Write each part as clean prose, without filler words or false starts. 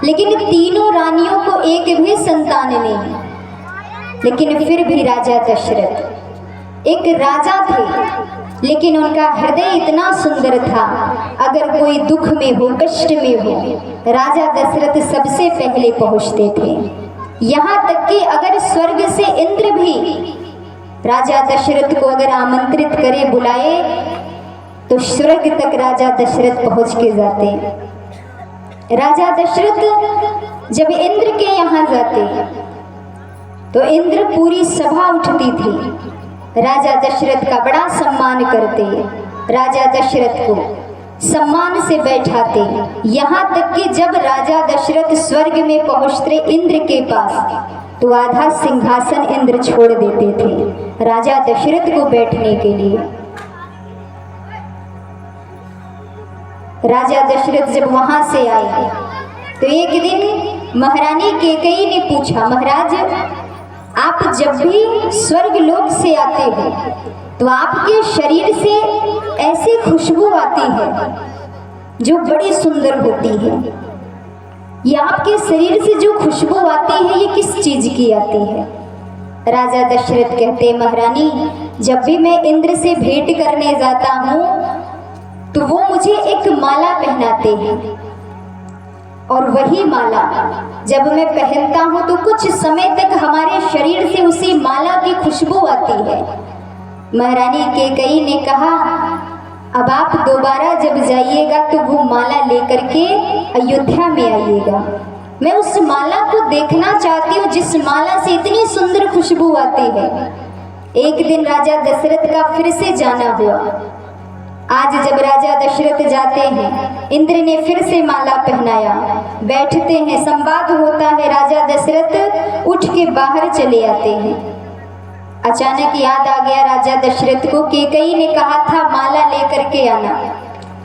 लेकिन तीनों रानियों को एक भी संतान नहीं। लेकिन फिर भी राजा दशरथ एक राजा थे, लेकिन उनका हृदय इतना सुंदर था, अगर कोई दुख में हो, कष्ट में हो, राजा दशरथ सबसे पहले पहुंचते थे। यहाँ तक कि अगर स्वर्ग से इंद्र भी राजा दशरथ को अगर आमंत्रित करे, बुलाए, तो स्वर्ग तक राजा दशरथ पहुंच के जाते। राजा दशरथ जब इंद्र के यहाँ जाते तो इंद्र पूरी सभा उठती थी, राजा दशरथ का बड़ा सम्मान करते, राजा दशरथ को सम्मान से बैठाते। यहाँ तक कि जब राजा दशरथ स्वर्ग में पहुँचते इंद्र के पास, तो आधा सिंहासन इंद्र छोड़ देते थे राजा दशरथ को बैठने के लिए। राजा दशरथ जब वहां से आए तो एक दिन महारानी कैकेयी ने पूछा, महाराज आप जब भी स्वर्ग लोक से आते हो तो आपके शरीर से ऐसी खुशबू आती है जो बड़ी सुंदर होती है। ये आपके शरीर से जो खुशबू आती है, ये किस चीज की आती है? राजा दशरथ कहते, महारानी जब भी मैं इंद्र से भेंट करने जाता हूँ तो वो मुझे एक माला पहनाते हैं, और वही माला जब मैं पहनता हूँ तो कुछ समय तक हमारे शरीर से उसी माला की खुशबू आती है। महारानी कैकेयी ने कहा, अब आप दोबारा जब जाइएगा तो वो माला लेकर के अयोध्या में आइएगा। मैं उस माला को देखना चाहती हूँ जिस माला से इतनी सुंदर खुशबू आती है। एक दिन राजा दशरथ का फिर से जाना हुआ। आज जब राजा दशरथ जाते हैं, इंद्र ने फिर से माला पहनाया, बैठते हैं, संवाद होता है, राजा दशरथ उठ के बाहर चले आते हैं। अचानक याद आ गया राजा दशरथ को, कैकेयी ने कहा था माला लेकर के आना।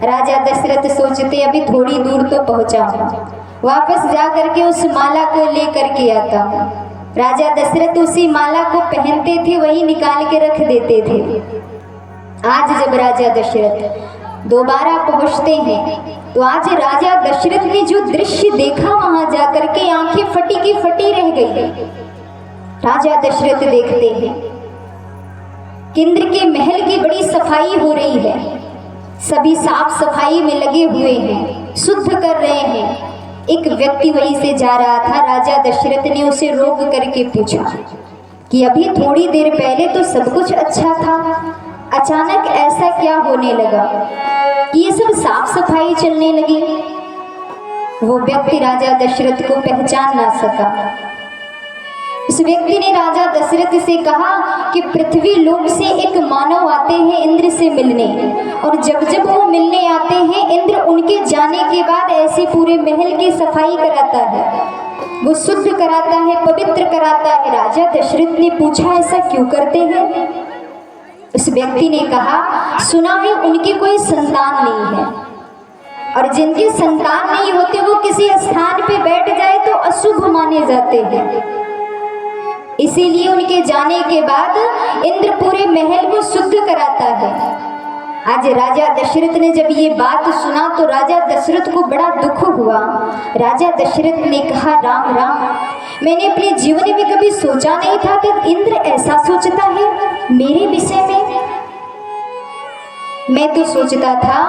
राजा दशरथ सोचते अभी थोड़ी दूर तो पहुंचा हूं, वापस जा करके उस माला को लेकर के आता हूं। राजा दशरथ उसी माला को पहनते थे, वही निकाल के रख देते थे। आज जब राजा दशरथ दोबारा पहुंचते हैं तो आज राजा दशरथ ने जो दृश्य देखा, वहां जाकर के आंखें फटी की फटी रह गई। राजा दशरथ देखते हैं कि इंद्र के महल की बड़ी सफाई हो रही है, सभी साफ सफाई में लगे हुए हैं, शुद्ध कर रहे हैं। एक व्यक्ति वहीं से जा रहा था। राजा दशरथ ने उसे रोक करके पूछा कि अभी थोड़ी देर पहले तो सब कुछ अच्छा था, अचानक ऐसा क्या होने लगा कि ये सब साफ सफाई चलने लगी? वो व्यक्ति राजा दशरथ को पहचान ना सका। उस व्यक्ति ने राजा दशरथ से कहा कि पृथ्वी लोक से एक मानव आते हैं इंद्र से मिलने, और जब जब वो मिलने आते हैं इंद्र उनके जाने के बाद ऐसे पूरे महल की सफाई कराता है, वो शुद्ध कराता है, पवित्र कराता है। राजा दशरथ ने पूछा ऐसा क्यों करते हैं? उस व्यक्ति ने कहा, सुना है उनकी कोई संतान नहीं है, और जिनकी संतान नहीं होते वो किसी स्थान पे बैठ जाए तो अशुभ माने जाते हैं, इसीलिए उनके जाने के बाद इंद्र पूरे महल को शुद्ध कराता है। आज राजा दशरथ ने जब ये बात सुना तो राजा दशरथ को बड़ा दुख हुआ। राजा दशरथ ने कहा, राम राम, मैंने अपने जीवन में कभी सोचा नहीं था कि इंद्र ऐसा सोचता है मेरे विषय में। मैं तो सोचता था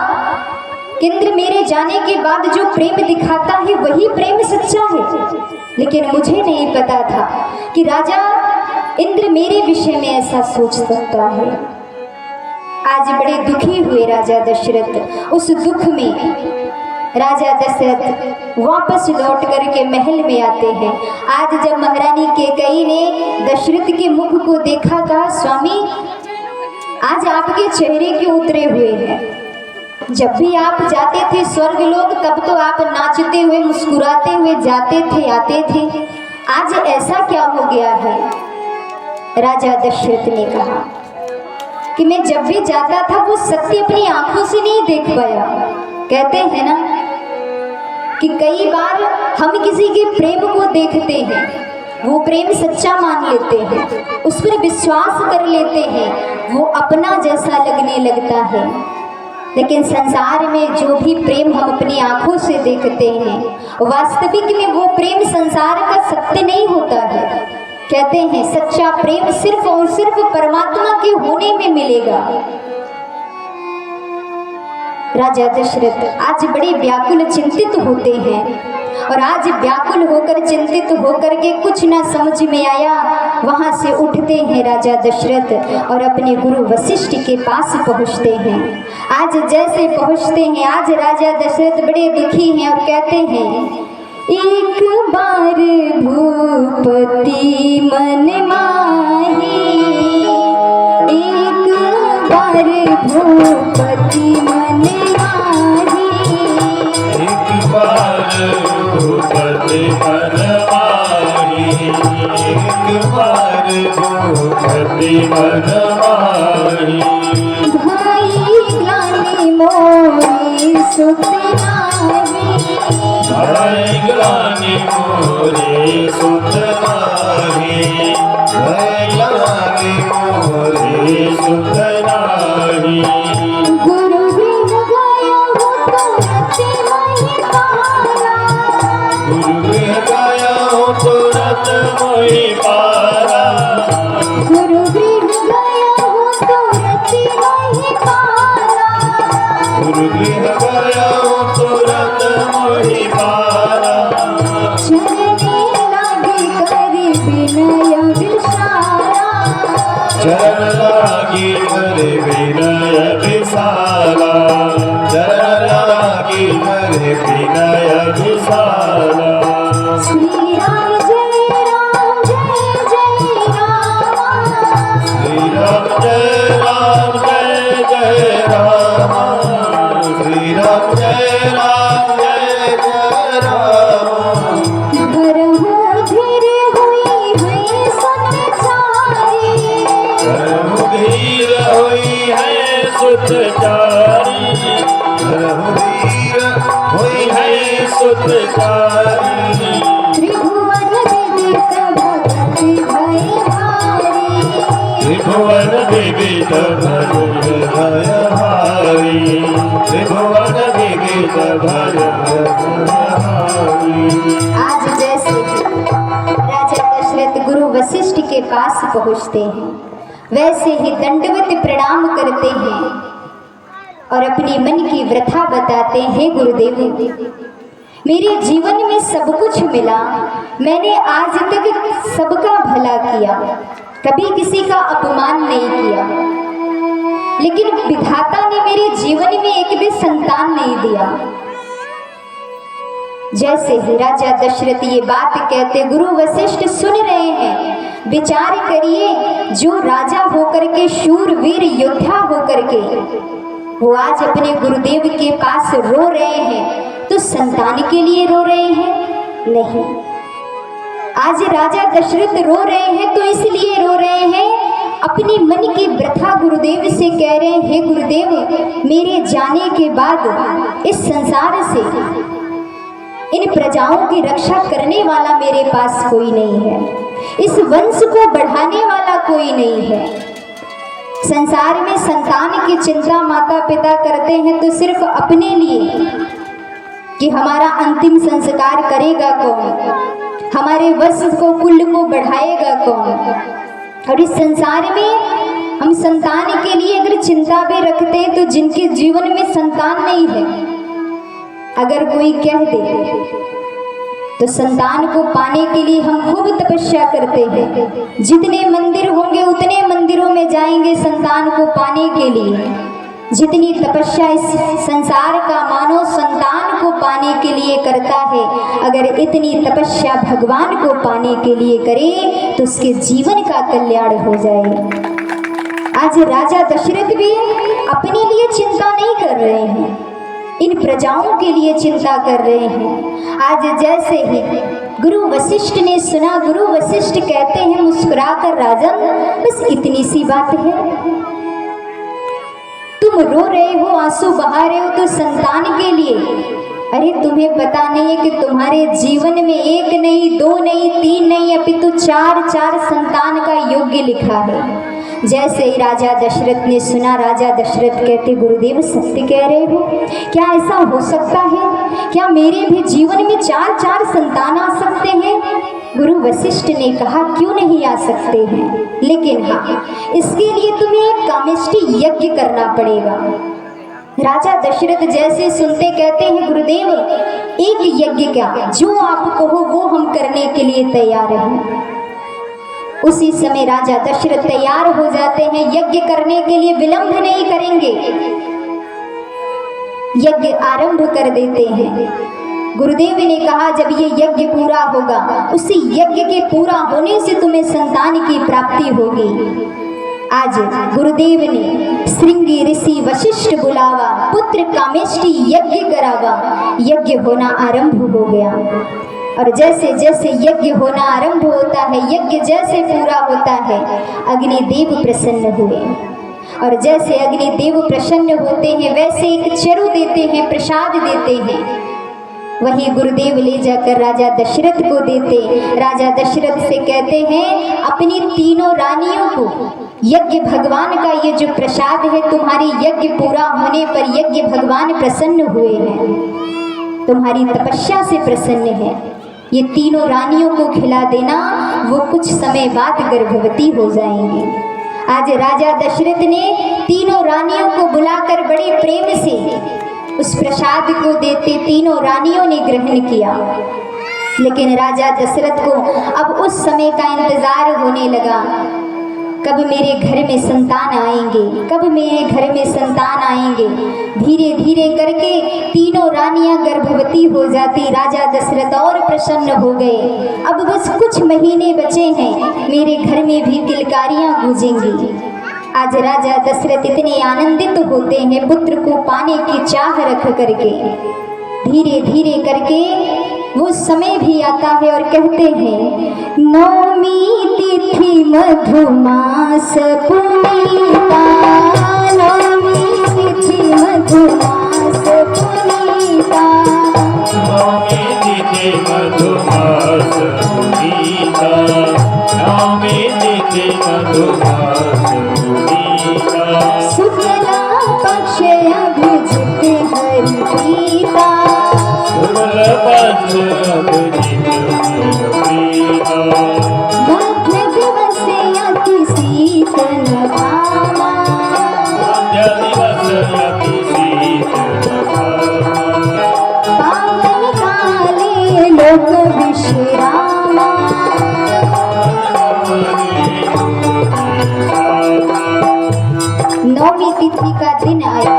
कि इंद्र मेरे जाने के बाद जो प्रेम दिखाता है वही प्रेम सच्चा है, लेकिन मुझे नहीं पता था कि राजा इंद्र मेरे विषय में ऐसा सोच सकता है। आज बड़े दुखी हुए राजा दशरथ। उस दुख में राजा दशरथ वापस लौट करके महल में आते हैं। आज जब महारानी कैकेयी ने दशरथ के मुख को देखा, कहा, स्वामी आज आपके चेहरे क्यों उतरे हुए हैं? जब भी आप जाते थे स्वर्ग लोक तब तो आप नाचते हुए मुस्कुराते हुए जाते थे, आते थे, आज ऐसा क्या हो गया है? राजा दशरथ ने कहा कि मैं जब भी जाता था वो सत्य अपनी आंखों से नहीं देख पाया। कहते हैं ना कि कई बार हम किसी के प्रेम को देखते हैं, वो प्रेम सच्चा मान लेते हैं, उस पर विश्वास कर लेते हैं, वो अपना जैसा लगने लगता है। लेकिन संसार में जो भी प्रेम हम अपनी आंखों से देखते हैं वास्तविक में वो प्रेम संसार का सत्य नहीं होता है। कहते हैं सच्चा प्रेम सिर्फ और सिर्फ परमात्मा के होने में मिलेगा। राजा दशरथ आज बड़े व्याकुल चिंतित होते हैं और आज व्याकुल होकर चिंतित होकर के कुछ ना समझ में आया, वहां से उठते हैं राजा दशरथ और अपने गुरु वशिष्ठ के पास पहुंचते हैं। आज जैसे पहुंचते हैं, आज राजा दशरथ बड़े दुखी हैं और कहते हैं एक बार भूपति मन माही, एक बार भूपति मन माही, एक बार भूपति मन माही, एक बार भूपति मन माही। भाई ग्लानि मोरी सुत नाही, भाई ग्लानि मोरी सुत नाही, भाई ग्लानि मोरी सुत नाही। गुरु गृह गया हो तो रति मोहि पाला, गुरु गृह गया हो तो रत मोहि पाला, गुरु गृह गया हो तो रति मोहि पाला, गुरु गृह गया हो तो रत मोहि पाला। चरण लागे कर विनय विशाला, चरण लागी कर विनय विशाला। श्री राम जय राम जय जय राम, श्री राम जय राम जय जय राम, श्री राम जय राम जय जय राम। धरहु धीर हुई हुई सतचारी, धरहु धीर होई है सुतचारी, धरहु धीर होई है सुतचारी। त्रिभुवन विदित भगति भय भारी, त्रिभुवन विदित भय भारी, त्रिभुवन विदित भय भारी। आज जैसे राजा दशरथ गुरु वशिष्ठ के पास पहुंचते हैं, वैसे ही दंडवत प्रणाम करते हैं और अपने मन की व्यथा बताते हैं। गुरुदेव, मेरे जीवन में सब कुछ मिला, मैंने आज तक सबका भला किया, कभी किसी का अपमान नहीं किया, लेकिन विधाता ने मेरे जीवन में एक भी संतान नहीं दिया। जैसे ही राजा दशरथ ये बात कहते, गुरु वशिष्ठ सुन रहे हैं। विचार करिए, जो राजा होकर के शूरवीर योद्धा होकर के वो आज अपने गुरुदेव के पास रो रहे हैं, तो संतान के लिए रो रहे हैं? नहीं, आज राजा दशरथ रो रहे हैं तो इसलिए रो रहे हैं, अपनी मन की व्यथा गुरुदेव से कह रहे हैं, हे गुरुदेव, मेरे जाने के बाद इस संसार से, इन प्रजाओं की रक्षा करने वाला मेरे पास कोई नहीं है, इस वंश को बढ़ाने वाला कोई नहीं है। संसार में संतान की चिंता माता पिता करते हैं तो सिर्फ अपने लिए कि हमारा अंतिम संस्कार करेगा कौन, हमारे वंश को कुल को बढ़ाएगा कौन। और इस संसार में हम संतान के लिए अगर चिंता भी रखते हैं तो जिनके जीवन में संतान नहीं है, अगर कोई कह दे तो संतान को पाने के लिए हम खूब तपस्या करते हैं, जितने मंदिर होंगे उतने मंदिरों में जाएंगे संतान को पाने के लिए। जितनी तपस्या इस संसार का मानव संतान को पाने के लिए करता है, अगर इतनी तपस्या भगवान को पाने के लिए करे तो उसके जीवन का कल्याण हो जाए। आज राजा दशरथ भी अपने लिए चिंता नहीं कर रहे हैं, इन प्रजाओं के लिए चिंता कर रहे हैं। आज जैसे ही गुरु वशिष्ठ ने सुना, गुरु वशिष्ठ कहते हैं मुस्कुराकर, राजन बस इतनी सी बात है, तुम रो रहे हो, आंसू बहा रहे हो तो संतान के लिए। अरे तुम्हें पता नहीं है कि तुम्हारे जीवन में एक नहीं, दो नहीं, तीन नहीं, अपितु चार संतान का योग्य लिखा है। जैसे ही राजा दशरथ ने सुना, राजा दशरथ कहते, गुरुदेव सत्य कह रहे हो, क्या ऐसा हो सकता है? क्या मेरे भी जीवन में 4 संतान आ सकते हैं? गुरु वशिष्ठ ने कहा, क्यों नहीं आ सकते हैं, लेकिन हाँ, इसके लिए तुम्हें एक कामेष्टि यज्ञ करना पड़ेगा। राजा दशरथ जैसे सुनते कहते हैं, गुरुदेव एक यज्ञ क्या, जो आप कहो वो हम करने के लिए तैयार हैं। उसी समय राजा दशरथ तैयार हो जाते हैं, यज्ञ करने के लिए विलंब नहीं करेंगे, यज्ञ आरंभ कर देते हैं। गुरुदेव ने कहा, जब ये यज्ञ पूरा होगा, उसी यज्ञ के पूरा होने से तुम्हें संतान की प्राप्ति होगी। आज गुरुदेव ने श्रृंगी ऋषि वशिष्ठ बुलावा, पुत्र कामेष्टि यज्ञ करावा, यज्ञ होना आरंभ हो गया। और जैसे जैसे यज्ञ होना आरंभ होता है, यज्ञ जैसे पूरा होता है, अग्निदेव प्रसन्न हुए। और जैसे अग्निदेव प्रसन्न होते हैं, वैसे एक चरु देते हैं, प्रसाद देते हैं। वही गुरुदेव ले जाकर राजा दशरथ को देते। राजा दशरथ से कहते हैं, अपनी तीनों रानियों को यज्ञ भगवान का ये जो प्रसाद है, तुम्हारी यज्ञ पूरा होने पर यज्ञ भगवान प्रसन्न हुए हैं, तुम्हारी तपस्या से प्रसन्न है, ये तीनों रानियों को खिला देना, वो कुछ समय बाद गर्भवती हो जाएंगी। आज राजा दशरथ ने तीनों रानियों को बुलाकर बड़े प्रेम से उस प्रसाद को देते, तीनों रानियों ने ग्रहण किया। लेकिन राजा दशरथ को अब उस समय का इंतजार होने लगा, कब मेरे घर में संतान आएंगे, कब मेरे घर में संतान आएंगे। धीरे धीरे करके तीनों रानियां गर्भवती हो जाती। राजा दशरथ और प्रसन्न हो गए, अब बस कुछ महीने बचे हैं, मेरे घर में भी किलकारियां गूंजेंगी। आज राजा दशरथ इतने आनंदित होते हैं, पुत्र को पाने की चाह रख करके। धीरे धीरे करके वो समय भी आता है और कहते हैं, नौमी तिथि मधुमास पुनीता, नौमी तिथि मधुमास पुनीता, नौमी तिथि मधुमास पुनीता, नौमी तिथि मधुमास पुनीता, शुक्ला पक्ष अभिजित हरि प्रीता, शुक्ल पक्ष अभिजित हरि प्रीता, मध्य दिवस अति शीतल भामा, मध्य दिवस अति शीतल भामा, पावन काले लोक विश्रामा। नौमी तिथि का दिन आया,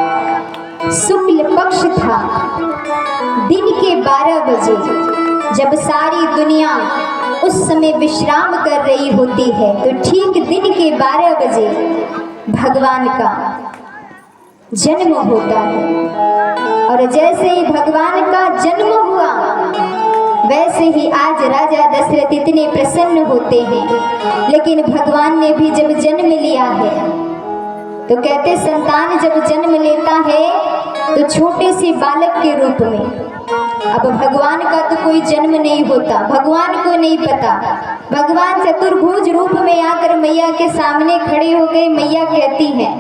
शुक्ल पक्ष था, दिन के 12 बजे, जब सारी दुनिया उस समय विश्राम कर रही होती है, तो ठीक दिन के 12 बजे भगवान का जन्म होता है। और जैसे ही भगवान का जन्म हुआ, वैसे ही आज राजा दशरथ इतने प्रसन्न होते हैं। लेकिन भगवान ने भी जब जन्म लिया है, तो कहते संतान जब जन्म लेता है तो छोटे से बालक के रूप में। अब भगवान का तो कोई जन्म नहीं होता, भगवान को नहीं पता। भगवान चतुर्भुज रूप में आकर मैया के सामने खड़े हो गए। मैया कहती हैं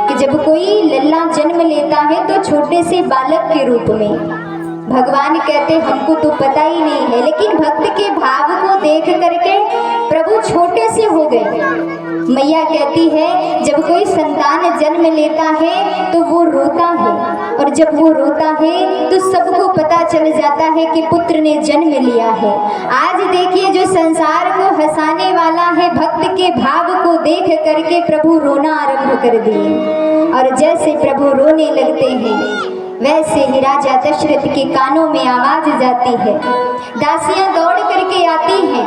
कि जब कोई लल्ला जन्म लेता है तो छोटे से बालक के रूप में। भगवान कहते हमको तो पता ही नहीं है, लेकिन भक्त के भाव को देख करके प्रभु छोटे से हो गए। मैया कहती है जब कोई संतान जन्म लेता है तो वो रोता है, और जब वो रोता है तो सबको पता चल जाता है कि पुत्र ने जन्म लिया है। आज देखिए जो संसार को हंसाने वाला है, भक्त के भाव को देख करके प्रभु रोना आरंभ कर दिए। और जैसे प्रभु रोने लगते हैं, वैसे ही राजा दशरथ के कानों में आवाज जाती है। दासियां दौड़ करके आती हैं।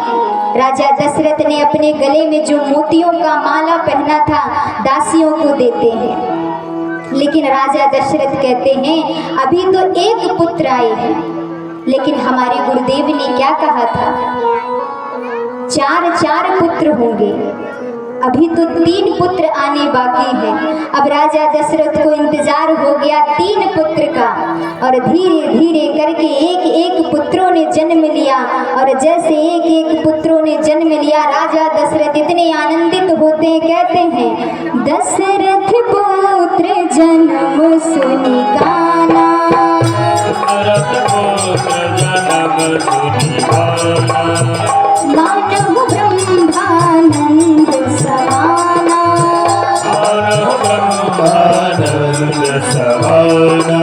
राजा दशरथ ने अपने गले में जो मोतियों का माला पहना था, दासियों को देते हैं। लेकिन राजा दशरथ कहते हैं अभी तो एक पुत्र आए हैं, लेकिन हमारे गुरुदेव ने क्या कहा था, 4 पुत्र होंगे। अभी तो 3 पुत्र आने बाकी है। अब राजा दशरथ को इंतजार हो गया 3 पुत्र का, और धीरे धीरे करके एक एक पुत्रों ने जन्म लिया। और जैसे एक एक पुत्रों ने जन्म लिया, राजा दशरथ इतने आनंदित होते हैं, कहते हैं दशरथ पुत्र जन्म सुनि गाना, दशरथ पुत्र जन्म सुनि गाना, मानव ब्रह्मानंद समाना, मानव ब्रह्मानंद समाना,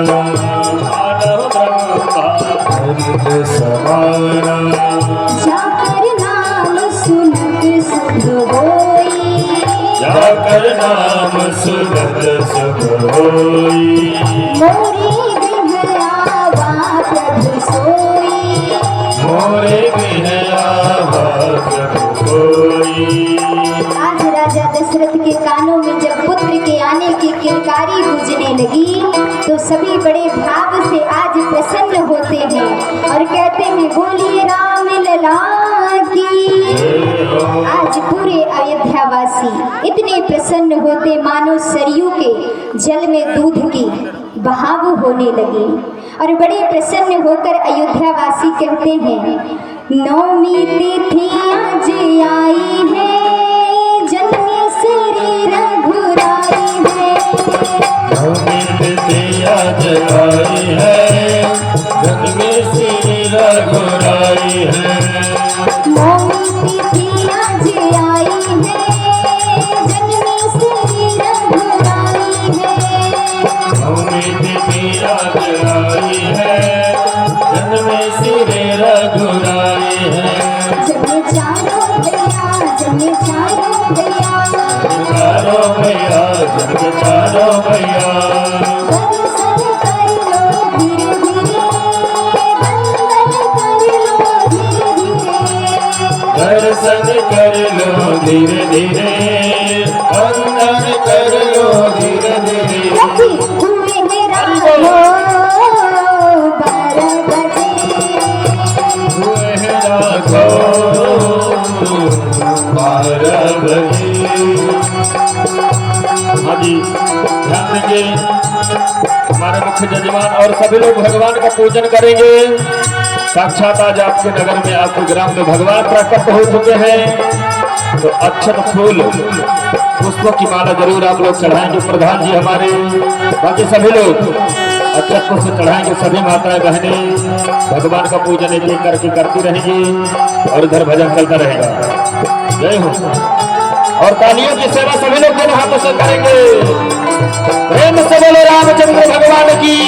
मानव ब्रह्मानंद समाना। जाकर नाम सुनत सुख होई, जाकर नाम सुनत सुख होई, मोरे गृह आवा प्रभु सोई, मोरे गृह आवा प्रभु सोई। आज राजा दशरथ के कानों में जब पुत्र के आने की किलकारी गूंजने लगी, तो सभी बड़े भाव से आज प्रसन्न होते हैं और कहते हैं बोलिए राम लला की। आज पूरे अयोध्यावासी इतने प्रसन्न होते मानो सरयू के जल में दूध की बहाव होने लगी, और बड़े प्रसन्न होकर अयोध्यावासी कहते हैं नौमी तिथि आज आई है, जन्मे श्री रघुराई है, नौमी तिथि आज आई है, जन्मे श्री रघुराई है, नौमी तिथि आज आई है, जन्मे श्री रघुराई है, नौमी तिथि आज आई है, जन्मे श्री रघुराई है, जन्मे चारों भैया, जन्मे चारों भैया, चारों भैया, जन्मे चारों भैया, दर्शन कर लो धीरे धीरे, वंदन कर लो धीरे धीरे, दर्शन कर लो धीरे धीरे, वंदन कर लो धीरे धीरे। हुए मेरा हो 12 बजे, हुए हैं राघव 12 बजे। हाँ जी, ध्यान देंगे, हमारे मुख्य जजमान और सभी लोग भगवान का पूजन करेंगे। साक्षात आज आपके नगर में, आपके ग्राम में भगवान प्रकट हो चुके हैं, तो अक्षत फूल पुष्पों की माला जरूर आप लोग चढ़ाएंगे। प्रधान जी हमारे, बाकी सभी लोग अक्षत पुष्प चढ़ाएंगे। सभी माताएं बहनें भगवान का पूजन एक एक करके करती रहेंगी और इधर भजन चलता रहेगा। जय हो। और तालियों की सेवा सभी लोग दोनों हाथों से करेंगे। प्रेम से बोलो रामचंद्र भगवान की।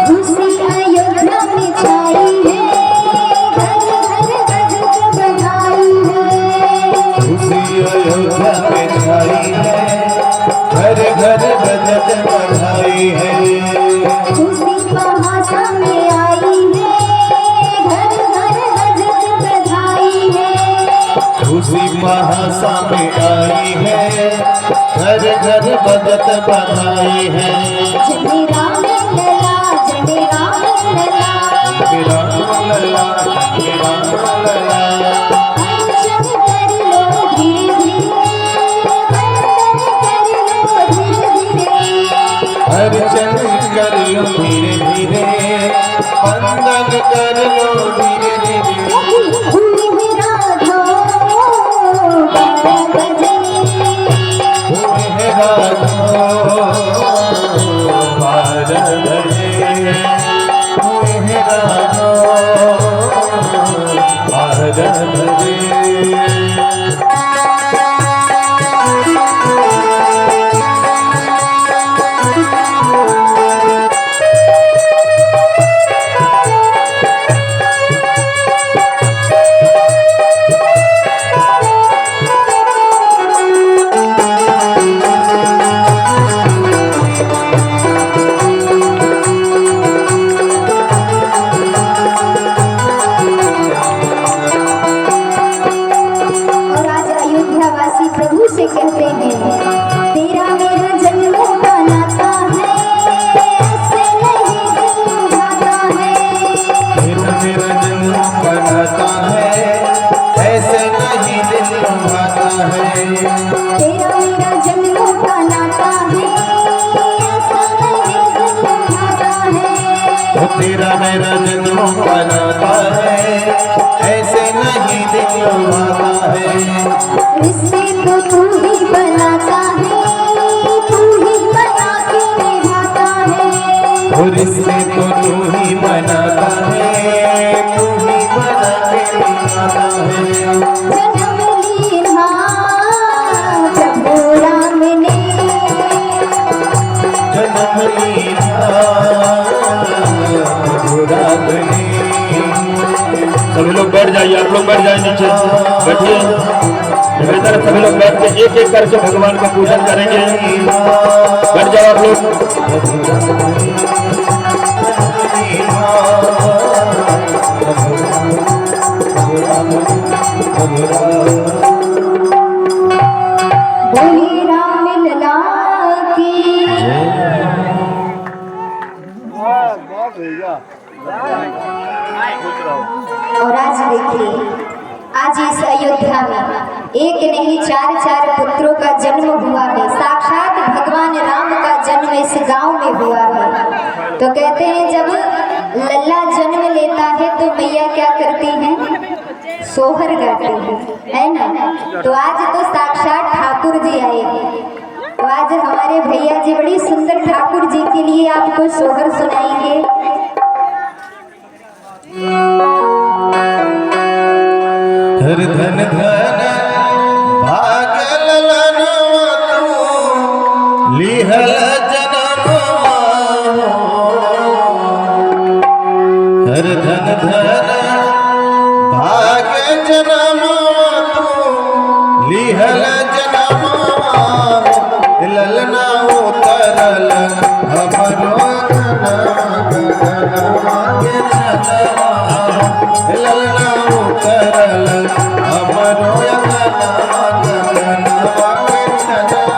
खुशी अयोध्या में छाई है, घर घर गजब बधाई है, खुशी अयोध्या में छाई है, घर घर बजट बधाई है। खुशी महासा में आई है, घर घर गजब बधाई है, खुशी महासा में आई है, घर घर बजट बधाई है। जय राम लला, जय राम लला, मेरा लला, मेरा लला, अर्चन कर लो धीरे धीरे, वंदन कर लो धीरे धीरे, अर्चन कर लो धीरे धीरे, वंदन कर लो धीरे धीरे। हुई मेरा धो 12 बजे, हुए हैं राघव 12 बजे, हुए हैं राघव 12 बजे। महाराज बैठिए। निवेदन सभी लोग बैठ के एक एक करके भगवान का पूजन करेंगे। बैठ जाओ आप लोग। बोले राम लला की। और आज देखिए, आज इस अयोध्या में एक नहीं चार चार पुत्रों का जन्म हुआ है। साक्षात भगवान राम का जन्म इस गांव में हुआ है। तो कहते हैं जब लल्ला जन्म लेता है तो मैया क्या करती हैं? सोहर गाती है ना। तो आज तो साक्षात ठाकुर जी आए हैं। तो आज हमारे भैया जी बड़ी सुंदर ठाकुर जी के लिए आपको सोहर सुनाएंगे। हर धन धन भागल ललनवा तू लिहल जनमवा। हर धन धन भाग जनमवा तू लिहल जनमवा। ललना उतरल हमरो गगनवा के छलवा। ललना उतरल हमरो गगनवा के छलवा।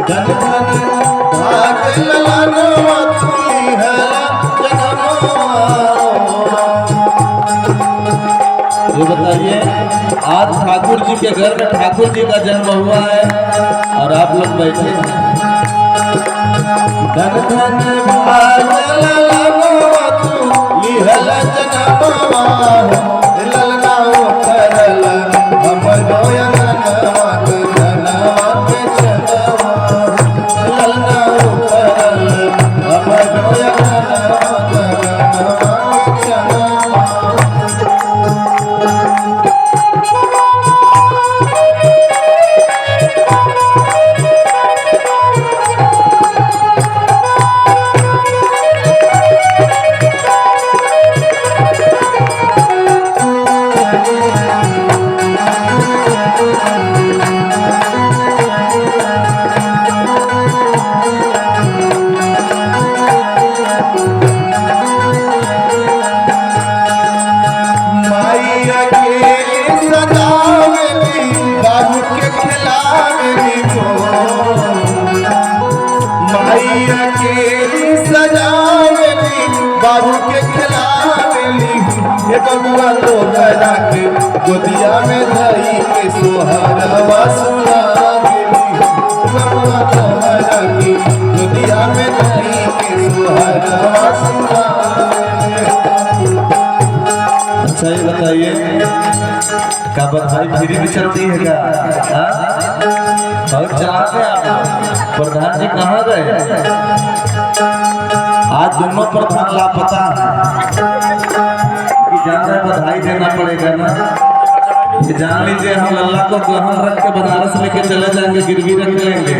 धन धन भाग ललनवा तू लिहल जनमवा। ये बताइए, आज ठाकुर जी के घर में ठाकुर जी का जन्म हुआ है और आप लोग बैठे हैं। धन धन भाग ललनवा तू लिहल जनमवा। ललना उतरल हमरो गगनवा के छलवा। ललना उतरल हमरो गगनवा के छलवा। माई अकेली सजावेली बाबू के खिलावेली को। माई अकेली सजावेली बाबू के खिलावेली। ये बबुआ तो करा के गोदिया में धई के सोहरवा सुनावेली। बबुआ तो करा के गोदिया में धई के सोहरवा सुनावेली। अच्छा ये बताइए, क्या बधाई फ्री भी चलती है क्या? और जहाँ गए आप प्रधान जी कहाँ गए? आज दोनों प्रधान लापता कि जान रहे बधाई देना पड़ेगा ना। कि जान लीजिए हम लल्ला को गहन रख के बनारस लेके चले जाएंगे, गिरवी रख लेंगे।